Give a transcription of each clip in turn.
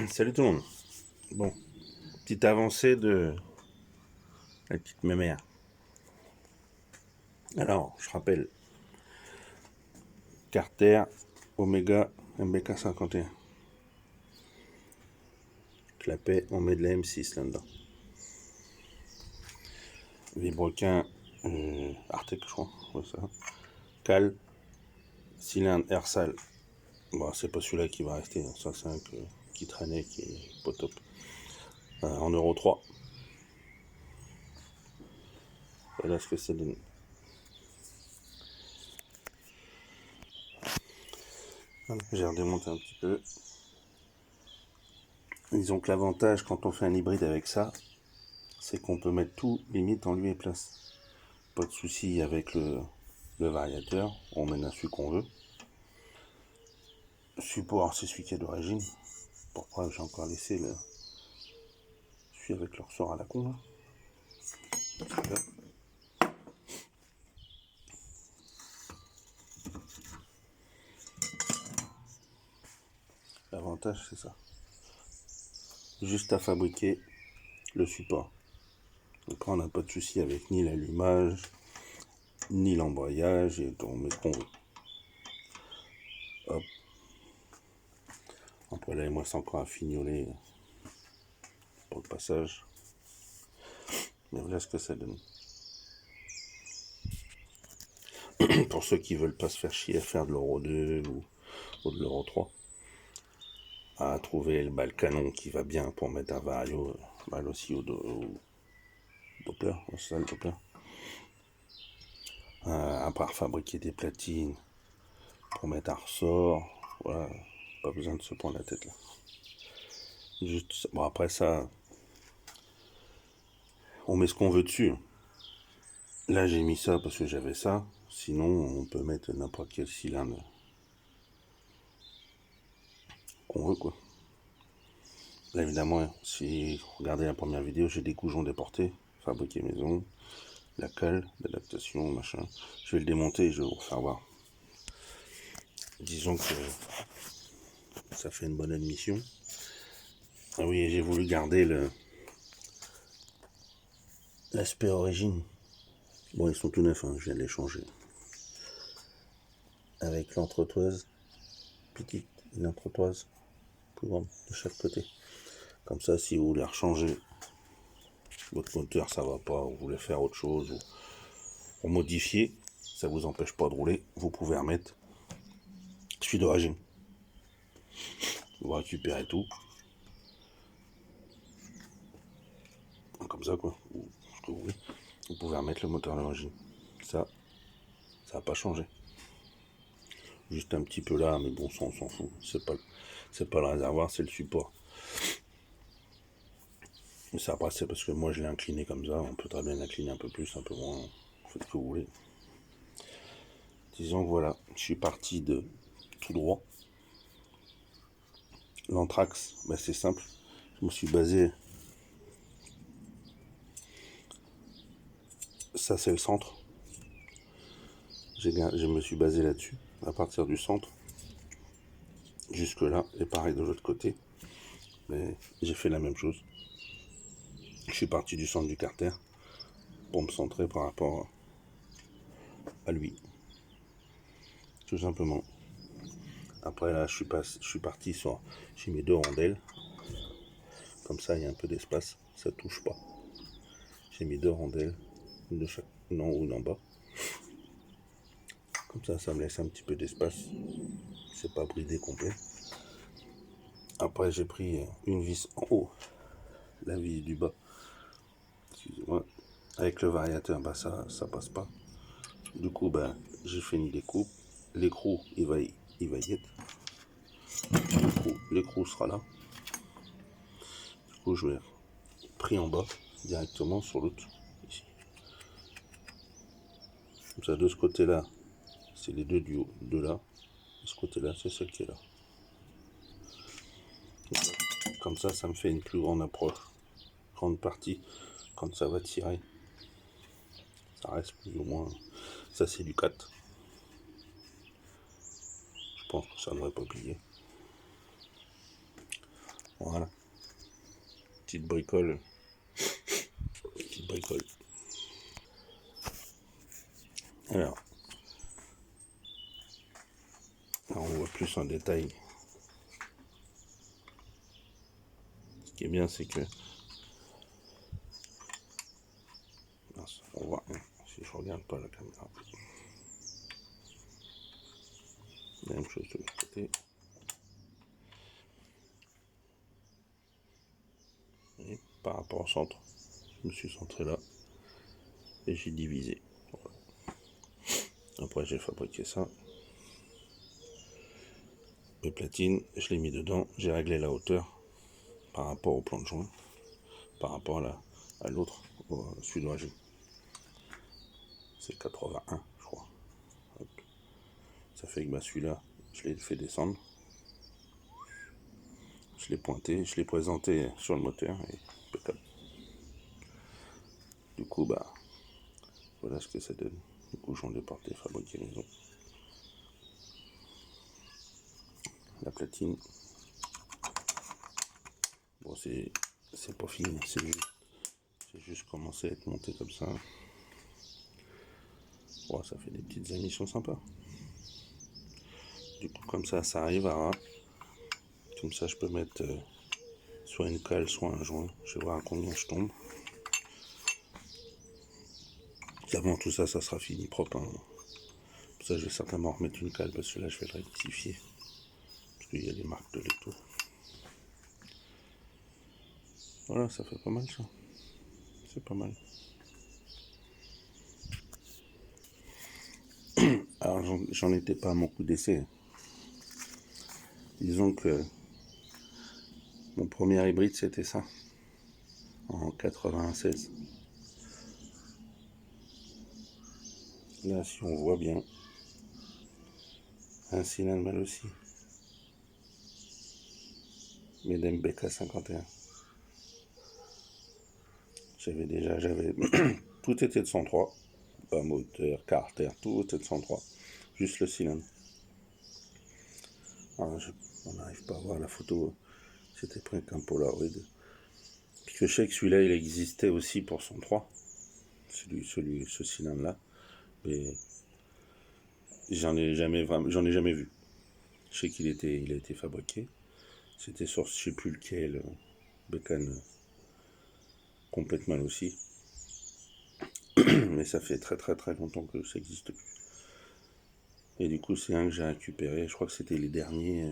Salut tout le monde. Bon, petite avancée de la petite mémère. Alors, je rappelle, Carter, Omega, MBK 51. Clapet, on met de la M6 là-dedans. Vibrequin, Artec, je crois, ouais, ça. Cal, cylindre, Ersal. Bon, c'est pas celui-là qui va rester, hein. Ça c'est un qui traînait, qui est pas top. En Euro 3. Voilà ce que ça donne. Voilà, j'ai redémonté un petit peu. Disons que l'avantage quand on fait un hybride avec ça, c'est qu'on peut mettre tout limite en lieu et place. Pas de souci avec le variateur, on met celui qu'on veut. Le support, c'est celui qui est d'origine. Pourquoi j'ai encore laissé celui avec le ressort à la con là. L'avantage c'est ça. Juste à fabriquer le support. Après on n'a pas de souci avec ni l'allumage, ni l'embrayage, et on met ce qu'on veut. Hop. Après là, il me reste encore à fignoler pour le passage. Mais voilà ce que ça donne. Pour ceux qui veulent pas se faire chier à faire de l'Euro 2 ou de l'Euro 3, à trouver le canon qui va bien pour mettre un vario, aussi au Doppler, c'est ça le Doppler. À part fabriquer des platines pour mettre un ressort, voilà, pas besoin de se prendre la tête là. Juste, bon après ça, on met ce qu'on veut dessus. Là j'ai mis ça parce que j'avais ça, sinon on peut mettre n'importe quel cylindre qu'on veut quoi. Là évidemment, si vous regardez la première vidéo, j'ai des goujons déportés, fabriqués maison, la cale, l'adaptation, machin. Je vais le démonter et je vais vous refaire voir. Disons que ça fait une bonne admission. Ah oui, j'ai voulu garder l'aspect origine. Bon, ils sont tout neufs, hein, je viens de les changer. Avec l'entretoise petite et l'entretoise plus grande de chaque côté. Comme ça, si vous voulez rechanger votre moteur, ça va pas, vous voulez faire autre chose, ou modifier, ça vous empêche pas de rouler, vous pouvez remettre celui d'origine. Vous récupérez tout. Comme ça, quoi. Ce que vous voulez. Vous pouvez remettre le moteur d'origine. Ça n'a pas changé. Juste un petit peu là, mais bon, ça on s'en fout. C'est pas le réservoir, c'est le support. Mais ça après, c'est parce que moi je l'ai incliné comme ça. On peut très bien l'incliner un peu plus, un peu moins. Faites ce que vous voulez. Disons que voilà, je suis parti de tout droit. L'anthrax, ben c'est simple. Je me suis basé. Ça, c'est le centre. Je me suis basé là-dessus, à partir du centre. Jusque là, et pareil de l'autre côté. Mais j'ai fait la même chose. Je suis parti du centre du Carter pour me centrer par rapport à lui. Tout simplement. Après là, je suis parti sur. J'ai mis deux rondelles. Comme ça, il y a un peu d'espace. Ça touche pas. J'ai mis deux rondelles. Une de chaque. Une en haut, une en bas. Comme ça me laisse un petit peu d'espace. C'est pas bridé complet. Après, j'ai pris une vis en haut. La vis du bas. Excusez-moi. Avec le variateur, bah ça passe pas. Du coup, bah, j'ai fait une découpe. L'écrou, il va y être. L'écrou sera là. Du coup, je vais pris en bas directement sur l'autre. Ici. Comme ça, de ce côté-là, c'est les deux du haut, de là. De ce côté-là, c'est celle qui est là. Comme ça me fait une plus grande approche. Grande partie. Quand ça va tirer, ça reste plus ou moins. Ça, c'est du 4. Je pense que ça ne devrait pas plier. Voilà. Petite bricole. Petite bricole. Alors, là, on voit plus en détail. Ce qui est bien, c'est que on voit rien si je regarde pas la caméra. Même chose de l'autre côté. Et par rapport au centre, je me suis centré là et j'ai divisé. Voilà. Après j'ai fabriqué ça. Mes platines, je l'ai mis dedans, j'ai réglé la hauteur par rapport au plan de joint, par rapport à l'autre, celui d'origine. C'est 81, je crois. Hop. Ça fait que celui-là, je l'ai fait descendre. Je l'ai pointé, je l'ai présenté sur le moteur et impeccable. Du coup, voilà ce que ça donne. Du coup, j'en ai porté fabriqué maison. La platine. Bon, c'est pas fini, c'est juste commencé à être monté comme ça. Bon, ça fait des petites émissions sympas. Du coup, comme ça arrive à ras. Comme ça, je peux mettre soit une cale, soit un joint. Je vais voir à combien je tombe. Avant tout ça, ça sera fini propre. Hein. Pour ça, je vais certainement remettre une cale parce que là, je vais le rectifier. Parce qu'il y a des marques de lecto. Voilà, ça fait pas mal ça. C'est pas mal. Alors, j'en étais pas à mon coup d'essai. Disons que mon premier hybride, c'était ça. En 96. Là, si on voit bien, un cylindre mal aussi. Medem BK51. J'avais tout était de 103. Pas moteur, carter, tout était de 103. Juste le cylindre. Alors, on n'arrive pas à voir la photo. C'était pris avec un Polaroid. Puis que je sais que celui-là, il existait aussi pour 103. Ce cylindre-là. Mais j'en ai jamais vu. Je sais il a été fabriqué. C'était sur, je sais plus lequel, bécane complètement aussi. Mais ça fait très très très longtemps que ça existe plus. Et du coup, c'est un que j'ai récupéré. Je crois que c'était les derniers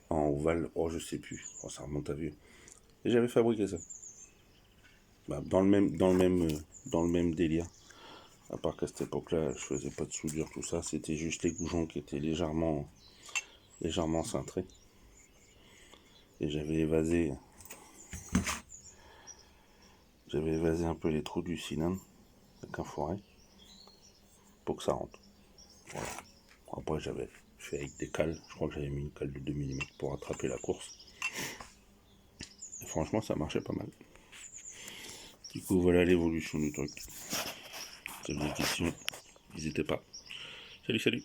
en ovale. Oh, je sais plus. Oh, ça remonte à vieux. Et j'avais fabriqué ça. Dans le même délire. À part qu'à cette époque-là, je faisais pas de soudure, tout ça. C'était juste les goujons qui étaient légèrement cintrés. Et j'avais évasé un peu les trous du cylindre avec un fourret pour que ça rentre. Voilà. Après, j'avais fait avec des cales. Je crois que j'avais mis une cale de 2 mm pour attraper la course. Et franchement, ça marchait pas mal. Du coup, voilà l'évolution du truc. Si vous avez des questions, n'hésitez pas. Salut, salut.